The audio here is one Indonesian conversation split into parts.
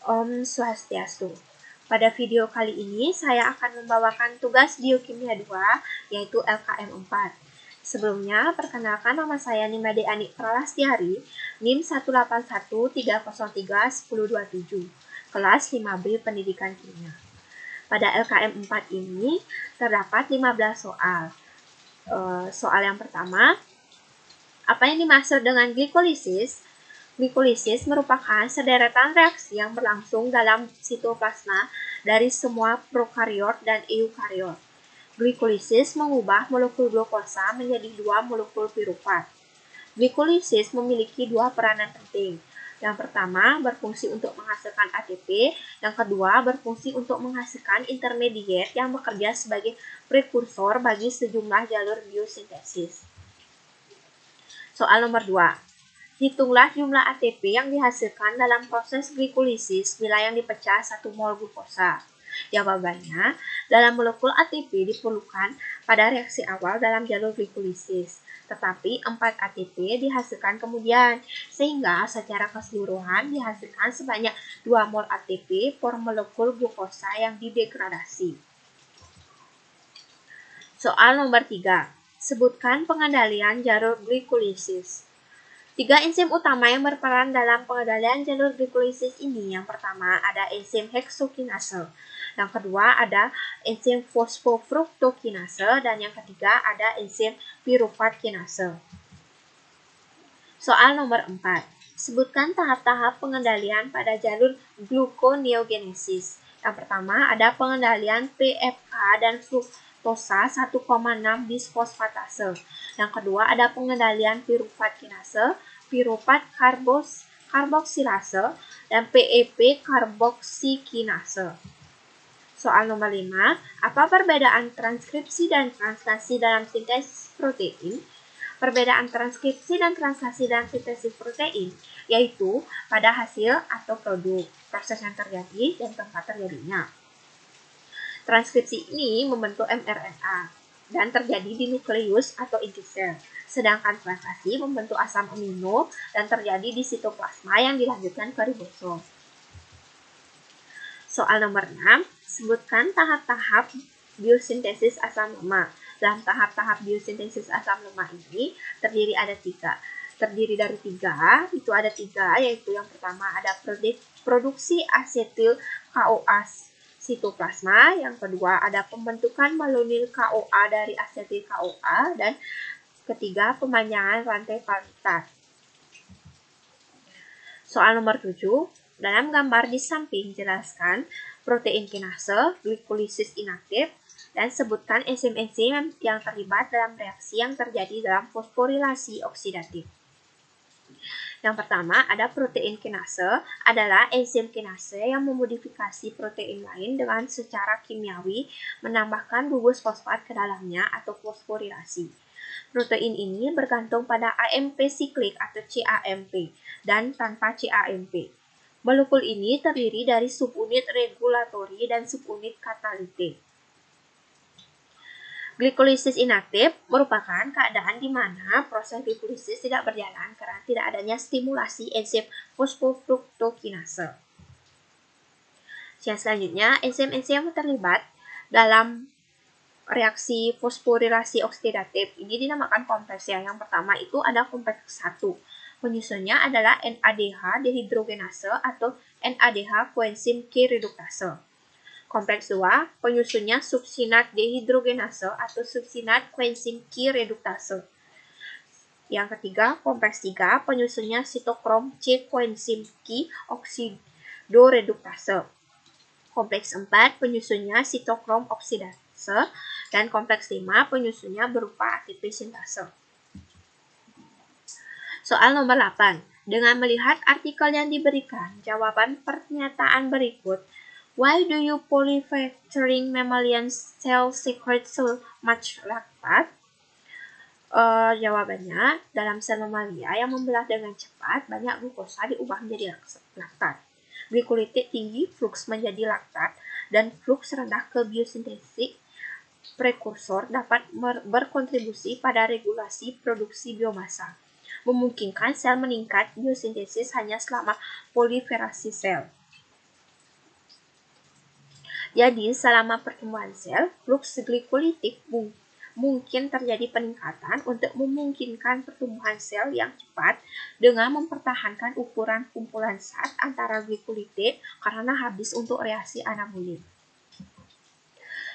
Om Swastiastu. Pada video kali ini saya akan membawakan tugas biokimia 2 yaitu LKM 4. Sebelumnya, perkenalkan nama saya Nimade Ani Pralastiari, NIM 181303127, kelas 5B Pendidikan Kimia. Pada LKM 4 ini terdapat 15 soal. Soal yang pertama, apa yang dimaksud dengan glikolisis? Glikolisis merupakan sederetan reaksi yang berlangsung dalam sitoplasma dari semua prokariot dan eukariot. Glikolisis mengubah molekul glukosa menjadi 2 molekul piruvat. Glikolisis memiliki 2 peranan penting. Yang pertama, berfungsi untuk menghasilkan ATP. Yang kedua, berfungsi untuk menghasilkan intermediate yang bekerja sebagai prekursor bagi sejumlah jalur biosintesis. Soal nomor 2. Hitunglah jumlah ATP yang dihasilkan dalam proses glikolisis bila yang dipecah 1 mol glukosa. Jawabannya, dalam molekul ATP diperlukan pada reaksi awal dalam jalur glikolisis, tetapi 4 ATP dihasilkan kemudian, sehingga secara keseluruhan dihasilkan sebanyak 2 mol ATP per molekul glukosa yang didegradasi. Soal nomor 3. Sebutkan pengendalian jalur glikolisis. 3 enzim utama yang berperan dalam pengendalian jalur glikolisis ini. Yang pertama ada enzim heksokinase, yang kedua ada enzim fosfofruktokinase, dan yang ketiga ada enzim piruvat kinase. Soal nomor 4. Sebutkan tahap-tahap pengendalian pada jalur gluconeogenesis. Yang pertama ada pengendalian PFK dan fruktosa 1,6 bisfosfatase. Yang kedua ada pengendalian piruvat kinase, piruvat karboksilase, dan PEP karboksikinase. Soal nomor 5. Apa perbedaan transkripsi dan translasi dalam sintesis protein? Perbedaan transkripsi dan translasi dalam sintesis protein yaitu pada hasil atau produk, proses yang terjadi, dan tempat terjadinya. Transkripsi ini membentuk mRNA dan terjadi di nukleus atau inti sel, sedangkan translasi membentuk asam amino dan terjadi di sitoplasma yang dilanjutkan ke ribosom. Soal nomor 6. Sebutkan tahap-tahap biosintesis asam lemak. Dalam tahap-tahap biosintesis asam lemak ini terdiri dari tiga, yaitu yang pertama ada produksi asetil CoA sitoplasma, yang kedua ada pembentukan malonil CoA dari asetil CoA, dan ketiga pemanjangan rantai palitat. Soal nomor 7. Dalam gambar di samping jelaskan protein kinase, glikolisis inaktif, dan sebutkan enzim-enzim yang terlibat dalam reaksi yang terjadi dalam fosforilasi oksidatif. Yang pertama ada protein kinase, adalah enzim kinase yang memodifikasi protein lain dengan secara kimiawi menambahkan gugus fosfat ke dalamnya atau fosforilasi. Protein ini bergantung pada AMP siklik atau CAMP dan tanpa CAMP. Molekul ini terdiri dari subunit regulatori dan subunit katalite. Glikolisis inaktif merupakan keadaan di mana proses glikolisis tidak berjalan karena tidak adanya stimulasi enzim fosfofruktokinase. Yang selanjutnya, enzim-enzim yang terlibat dalam reaksi fosforilasi oksidatif ini dinamakan kompleks. Yang pertama itu ada kompleks 1. Penyusunnya adalah NADH dehidrogenase atau NADH koenzim Q reduktase. Kompleks 2, penyusunnya suksinat dehidrogenase atau suksinat koenzim Q reduktase. Yang ketiga, kompleks 3, penyusunnya sitokrom C koenzim Q oksidoreduktase. Kompleks 4, penyusunnya sitokrom oksidase, dan kompleks 5, penyusunnya berupa ATP sintase. Soal nomor 8. Dengan melihat artikel yang diberikan, jawaban pernyataan berikut. Why do you polyfactoring mammalian cell secrete so much lactate? Jawabannya, dalam sel mamalia yang membelah dengan cepat, banyak glukosa diubah menjadi laktat. Glikolitik tinggi, fluks menjadi laktat, dan fluks rendah ke biosintesis prekursor dapat berkontribusi pada regulasi produksi biomassa, memungkinkan sel meningkat biosintesis hanya selama proliferasi sel. Jadi, selama pertumbuhan sel, fluks glikolitik mungkin terjadi peningkatan untuk memungkinkan pertumbuhan sel yang cepat dengan mempertahankan ukuran kumpulan zat antara glikolitik karena habis untuk reaksi anabolik.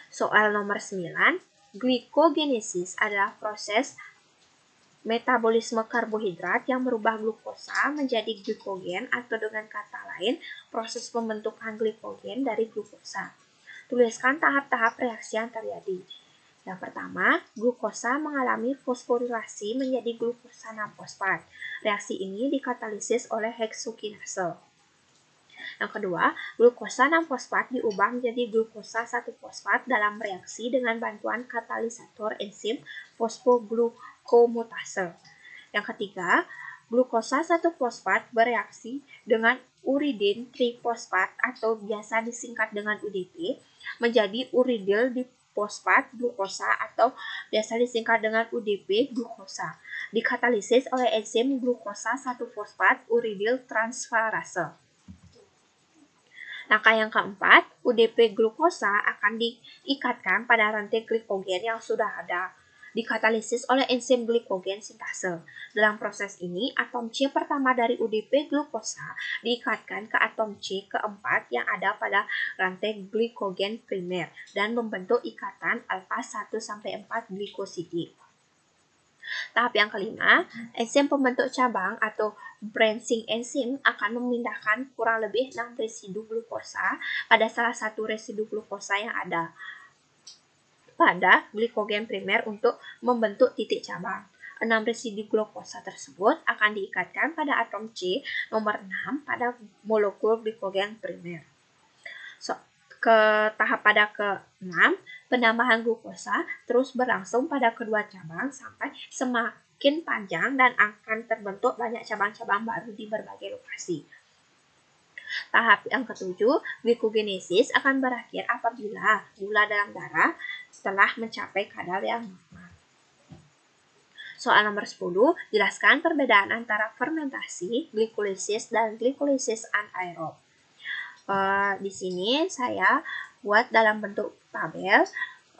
Soal nomor 9, glikogenesis adalah proses metabolisme karbohidrat yang merubah glukosa menjadi glikogen atau dengan kata lain, proses pembentukan glikogen dari glukosa. Tuliskan tahap-tahap reaksi yang terjadi. Yang pertama, glukosa mengalami fosforilasi menjadi glukosa 6-fosfat. Reaksi ini dikatalisis oleh heksokinase. Yang kedua, glukosa 6-fosfat diubah menjadi glukosa 1-fosfat dalam reaksi dengan bantuan katalisator enzim fosfoglukomutase. Yang ketiga, glukosa 1-fosfat bereaksi dengan uridin trifosfat atau biasa disingkat dengan UDP menjadi uridyl difosfat glukosa atau biasa disingkat dengan UDP glukosa. Dikatalisis oleh enzim glukosa 1-fosfat uridyl transferase. Langkah yang keempat, UDP glukosa akan diikatkan pada rantai glikogen yang sudah ada, dikatalisis oleh enzim glikogen sintase. Dalam proses ini, atom C pertama dari UDP glukosa diikatkan ke atom C keempat yang ada pada rantai glikogen primer dan membentuk ikatan alfa 1-4 glikosidik. Tahap yang kelima, enzim pembentuk cabang atau branching enzim akan memindahkan kurang lebih 6 residu glukosa pada salah satu residu glukosa yang ada pada glikogen primer untuk membentuk titik cabang. 6 residu glukosa tersebut akan diikatkan pada atom C nomor 6 pada molekul glikogen primer. Tahap pada ke-6, penambahan glukosa terus berlangsung pada kedua cabang sampai semakin panjang dan akan terbentuk banyak cabang-cabang baru di berbagai lokasi. Tahap yang ketujuh, glikogenesis akan berakhir apabila gula dalam darah telah mencapai kadar yang normal. Soal nomor 10, jelaskan perbedaan antara fermentasi, glikolisis, dan glikolisis anaerob. Di sini saya buat dalam bentuk tabel.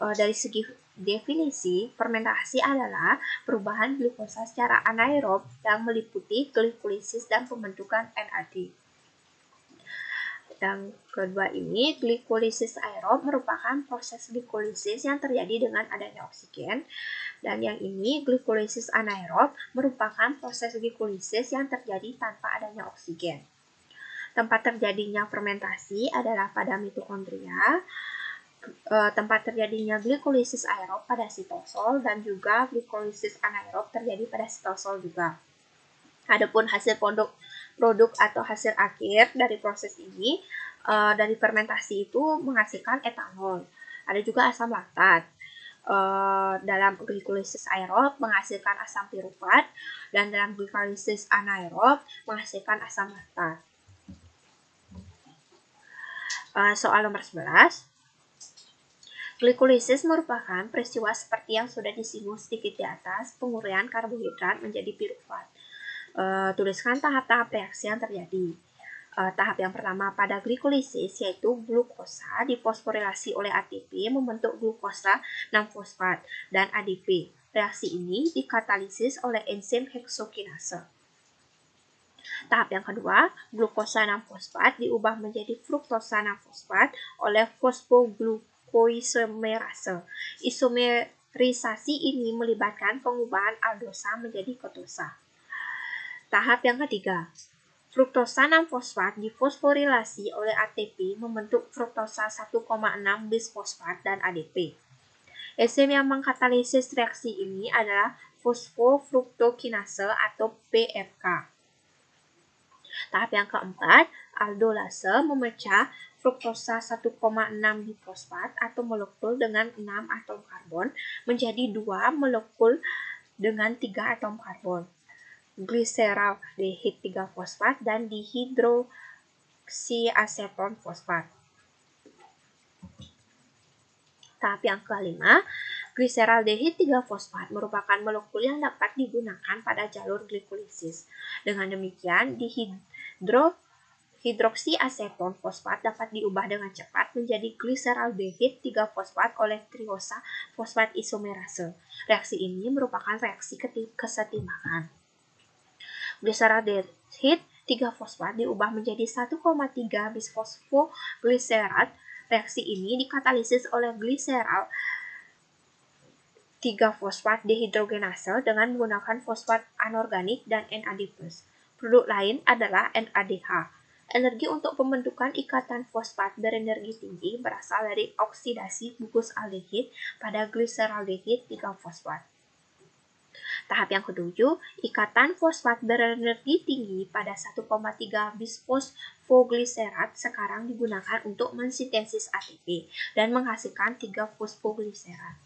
Dari segi definisi, fermentasi adalah perubahan glukosa secara anaerob yang meliputi glikolisis dan pembentukan NAD. Yang kedua ini, glikolisis aerob merupakan proses glikolisis yang terjadi dengan adanya oksigen. Dan yang ini, glikolisis anaerob merupakan proses glikolisis yang terjadi tanpa adanya oksigen. Tempat terjadinya fermentasi adalah pada mitokondria, tempat terjadinya glikolisis aerob pada sitosol, dan juga glikolisis anaerob terjadi pada sitosol juga. Adapun hasil produk atau hasil akhir dari proses ini, dari fermentasi itu menghasilkan etanol. Ada juga asam laktat. Dalam glikolisis aerob menghasilkan asam piruvat, dan dalam glikolisis anaerob menghasilkan asam laktat. Soal nomor 11, glikolisis merupakan peristiwa seperti yang sudah disinggung sedikit di atas, penguraian karbohidrat menjadi piruvat. Tuliskan tahap-tahap reaksi yang terjadi. Tahap yang pertama pada glikolisis yaitu glukosa difosforilasi oleh ATP membentuk glukosa 6-fosfat dan ADP. Reaksi ini dikatalisis oleh enzim heksokinase. Tahap yang kedua, glukosa 6-fosfat diubah menjadi fruktosa 6-fosfat oleh fosfoglukoisomerase. Isomerisasi ini melibatkan pengubahan aldosa menjadi ketosa. Tahap yang ketiga, fruktosa 6-fosfat difosforilasi oleh ATP membentuk fruktosa 1,6 bisfosfat dan ADP. Enzim yang mengkatalisis reaksi ini adalah fosfofruktokinase atau PFK. Tahap yang keempat, aldolase memecah fruktosa 1,6 difosfat atau molekul dengan 6 atom karbon menjadi 2 molekul dengan 3 atom karbon, gliseraldehid 3-fosfat dan dihidroksiaseton fosfat. Tahap yang kelima, gliseraldehid 3-fosfat merupakan molekul yang dapat digunakan pada jalur glikolisis. Dengan demikian, dihidroksiaseton Hidroksiaseton fosfat dapat diubah dengan cepat menjadi gliseraldehid 3-fosfat oleh triosa fosfat isomerase. Reaksi ini merupakan reaksi kesetimbangan. Gliseraldehid 3-fosfat diubah menjadi 1,3 bisfosfogliserat. Reaksi ini dikatalisis oleh gliserol 3-fosfat dehidrogenase dengan menggunakan fosfat anorganik dan NAD+. Produk lain adalah NADH. Energi untuk pembentukan ikatan fosfat berenergi tinggi berasal dari oksidasi gugus aldehid pada gliseraldehid 3-fosfat. Tahap yang ketujuh, ikatan fosfat berenergi tinggi pada 1,3 bisfosfogliserat sekarang digunakan untuk mensintesis ATP dan menghasilkan 3-fosfogliserat.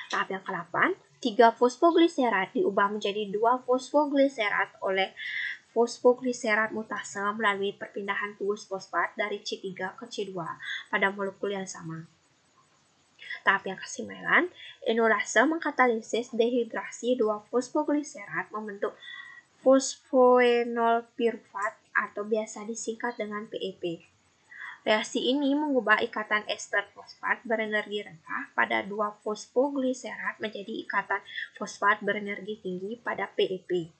Tahap yang ke-8, 3-fosfogliserat diubah menjadi 2-fosfogliserat oleh fosfogliserat mutase melalui perpindahan gugus fosfat dari C3 ke C2 pada molekul yang sama. Tahap yang ke-9, enolase mengkatalisis dehidrasi 2-fosfogliserat membentuk fosfoenol pirufat atau biasa disingkat dengan PEP. Reaksi ini mengubah ikatan ester fosfat berenergi rendah pada 2-fosfogliserat menjadi ikatan fosfat berenergi tinggi pada PEP.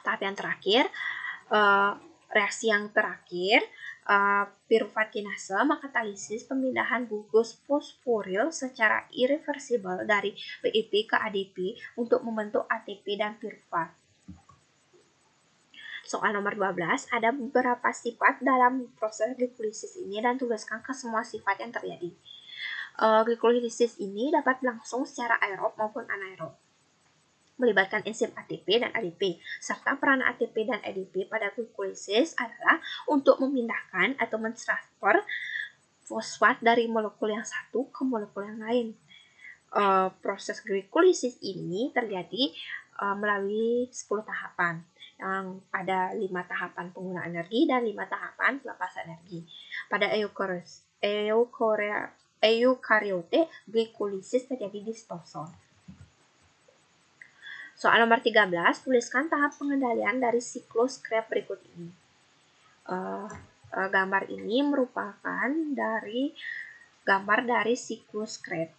Tahap yang terakhir, reaksi yang terakhir, pirufat kinase mengkatalisis pemindahan gugus fosforil secara irreversibel dari PEP ke ADP untuk membentuk ATP dan pirufat. Soal nomor 12, ada beberapa sifat dalam proses glikolisis ini dan tuliskan ke semua sifat yang terjadi. Glikolisis ini dapat berlangsung secara aerob maupun anaerob, melibatkan enzim ATP dan ADP, serta peran ATP dan ADP pada glikolisis adalah untuk memindahkan atau mentransfer fosfat dari molekul yang satu ke molekul yang lain. Proses glikolisis ini terjadi melalui 10 tahapan, yang ada 5 tahapan penggunaan energi dan 5 tahapan pelepasan energi. Pada eukaryote, glikolisis terjadi di sitosol. Soal nomor 13, tuliskan tahap pengendalian dari siklus Krebs berikut ini. Gambar ini merupakan gambar dari siklus Krebs.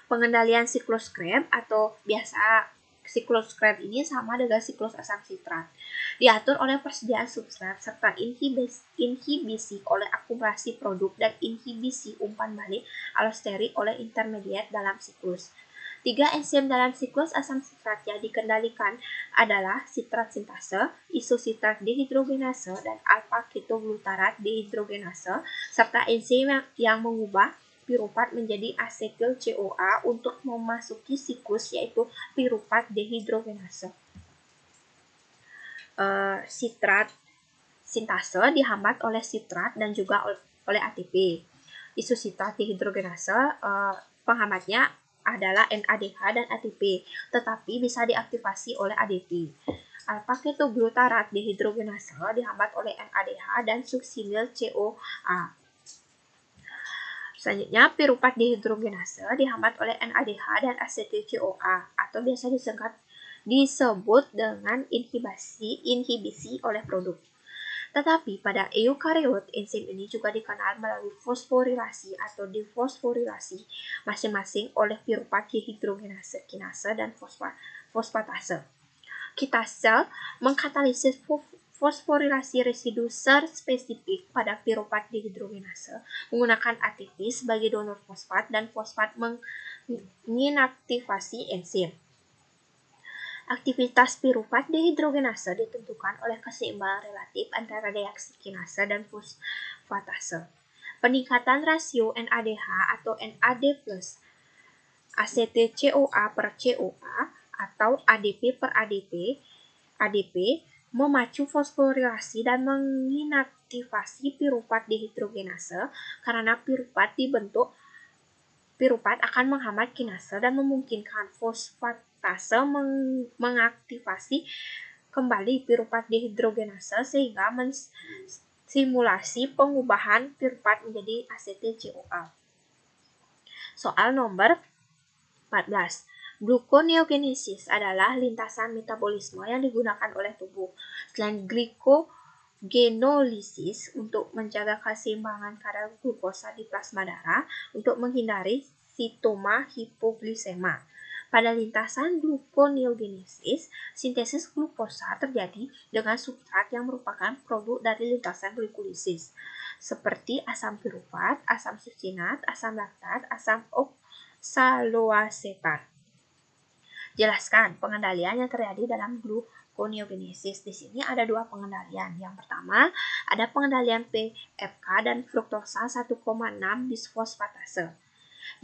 Pengendalian siklus Krebs atau biasa siklus Krebs ini sama dengan siklus asam sitrat. Diatur oleh persediaan substrat serta inhibisi oleh akumulasi produk dan inhibisi umpan balik alosteri oleh intermediat dalam siklus. 3 enzim dalam siklus asam sitrat yang dikendalikan adalah sitrat sintase, isositrat dehidrogenase, dan alfa-ketoglutarat dehidrogenase, serta enzim yang mengubah pirufat menjadi asetil CoA untuk memasuki siklus yaitu pirufat dehidrogenase. Sitrat sintase dihambat oleh sitrat dan juga oleh ATP. Isositrat dehidrogenase penghambatnya adalah NADH dan ATP, tetapi bisa diaktifasi oleh ADP. Alfa-ketoglutarat dehidrogenase dihambat oleh NADH dan suksinil CoA. Selanjutnya, pirufat dehidrogenase dihambat oleh NADH dan asetil CoA atau biasa disebut dengan inhibisi oleh produk. Tetapi pada eukariot, enzim ini juga dikenal melalui fosforilasi atau defosforilasi masing-masing oleh pirufat dehidrogenase kinase dan fosfatase. Kitasel mengkatalisis fosforilasi residu ser-spesifik pada pirufat dehidrogenase menggunakan ATP sebagai donor fosfat dan fosfat menginaktivasi enzim. Aktivitas pirufat dehidrogenase ditentukan oleh keseimbangan relatif antara reaksi kinase dan fosfatase. Peningkatan rasio NADH atau NAD+ asetil CoA per CoA atau ADP per ADP memacu fosforilasi dan menginaktivasi pirufat dehidrogenase karena pirufat akan menghambat kinase dan memungkinkan fosfatase mengaktifasi kembali pirufat dehidrogenase sehingga mensimulasi pengubahan pirufat menjadi asetil CoA. Soal nomor 14. Gluconeogenesis adalah lintasan metabolisme yang digunakan oleh tubuh. Selain glycogenolisis untuk menjaga keseimbangan kadar glukosa di plasma darah untuk menghindari sitoma hipoglisema. Pada lintasan gluconeogenesis, sintesis glukosa terjadi dengan substrat yang merupakan produk dari lintasan glikolisis, seperti asam piruvat, asam succinat, asam laktat, asam oksaloasetat. Jelaskan pengendalian yang terjadi dalam gluconeogenesis. Di sini ada dua pengendalian. Yang pertama, ada pengendalian PFK dan fruktosa 1,6 bisfosfatase.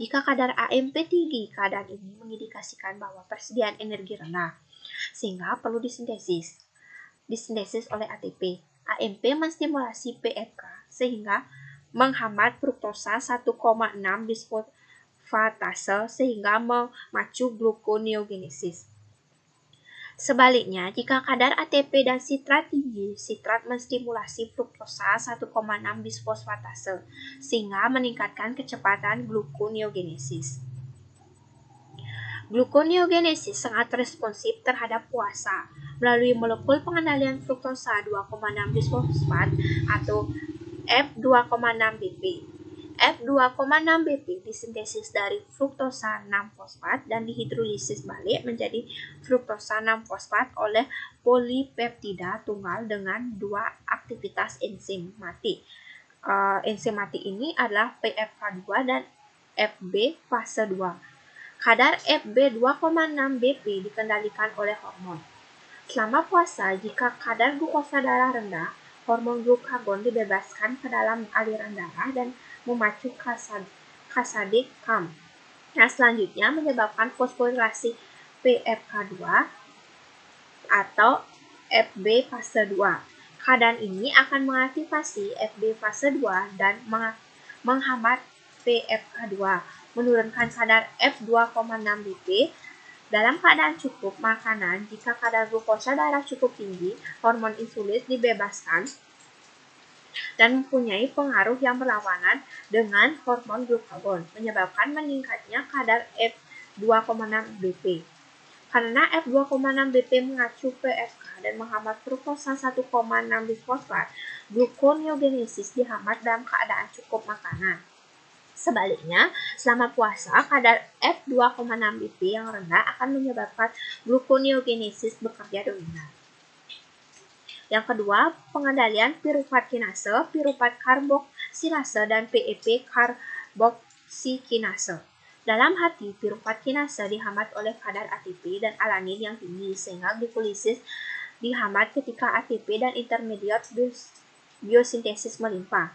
Jika kadar AMP tinggi, keadaan ini mengindikasikan bahwa persediaan energi rendah, sehingga perlu disintesis oleh ATP. AMP menstimulasi PFK sehingga menghambat fruktosa 1,6 bisfosfatase sehingga memacu gluconeogenesis. Sebaliknya, jika kadar ATP dan sitrat tinggi, sitrat menstimulasi fruktosa 1,6 bisfosfatase sehingga meningkatkan kecepatan gluconeogenesis. Gluconeogenesis sangat responsif terhadap puasa melalui molekul pengendalian fruktosa 2,6 bisfosfat atau F2,6BP. F2,6BP disintesis dari fruktosa 6-fosfat dan dihidrolisis balik menjadi fruktosa 6-fosfat oleh polipeptida tunggal dengan dua aktivitas enzim mati. Enzim mati ini adalah PFK2 dan FB fase 2. Kadar FB 2,6BP dikendalikan oleh hormon. Selama puasa, jika kadar glukosa darah rendah, hormon glukagon dibebaskan ke dalam aliran darah dan memacu kasade KAM. Nah, selanjutnya menyebabkan fosforilasi PFK2 atau FB fase 2. Keadaan ini akan mengaktifasi FB fase 2 dan menghambat PFK2, menurunkan kadar F2,6BP. Dalam keadaan cukup makanan, jika kadar glukosa darah cukup tinggi, hormon insulin dibebaskan dan mempunyai pengaruh yang berlawanan dengan hormon glukagon, menyebabkan meningkatnya kadar F2,6BP. Karena F2,6BP mengacu PFK dan menghambat fruktosa 1,6 bisfosfat, gluconeogenesis dihambat dalam keadaan cukup makanan. Sebaliknya, selama puasa, kadar F2,6BP yang rendah akan menyebabkan gluconeogenesis bekerja dominan. Yang kedua, pengendalian piruvat kinase, piruvat karboksilase, dan PEP karboksikinase. Dalam hati, piruvat kinase dihambat oleh kadar ATP dan alanin yang tinggi, sehingga glikolisis dihambat ketika ATP dan intermediat biosintesis melimpah.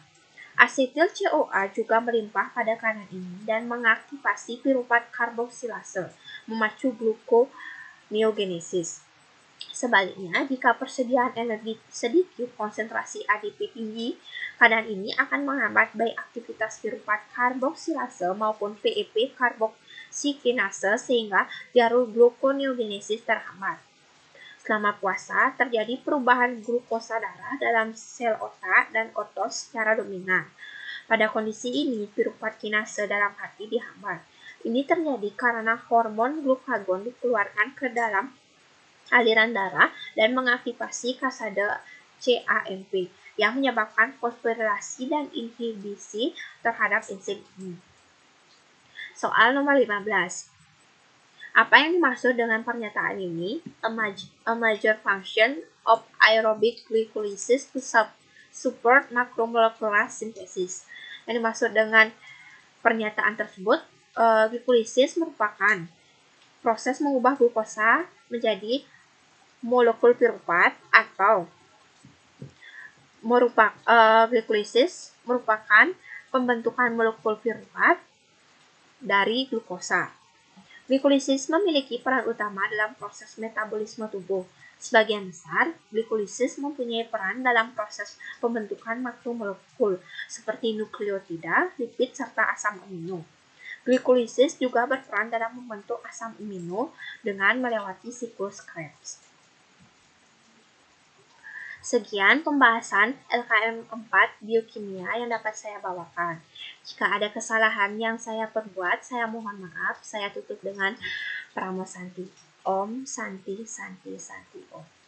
Asetil CoA juga melimpah pada kadar ini dan mengaktifasi piruvat karboksilase, memacu gluconeogenesis. Sebaliknya, jika persediaan energi sedikit, konsentrasi ADP tinggi, keadaan ini akan menghambat baik aktivitas piruvat karboksilase maupun PEP karboksikinase sehingga jalur gluconeogenesis terhambat. Selama puasa, terjadi perubahan glukosa darah dalam sel otak dan otot secara dominan. Pada kondisi ini, piruvat kinase dalam hati dihambat. Ini terjadi karena hormon glukagon dikeluarkan ke dalam aliran darah dan mengaktifasi kasade CAMP yang menyebabkan fosforilasi dan inhibisi terhadap enzim ini. Soal nomor 15. Apa yang dimaksud dengan pernyataan ini? A major function of aerobic glycolysis to support macromolecular synthesis. Yang dimaksud dengan pernyataan tersebut, glikolisis merupakan proses mengubah glukosa menjadi molekul piruvat atau glikolisis merupakan pembentukan molekul piruvat dari glukosa. Glikolisis memiliki peran utama dalam proses metabolisme tubuh. Sebagian besar, glikolisis mempunyai peran dalam proses pembentukan makromolekul seperti nukleotida, lipid, serta asam amino. Glikolisis juga berperan dalam membentuk asam amino dengan melewati siklus Krebs. Sekian pembahasan LKM 4 Biokimia yang dapat saya bawakan. Jika ada kesalahan yang saya perbuat, saya mohon maaf. Saya tutup dengan Pramosanti. Om Santi Santi Santi Om.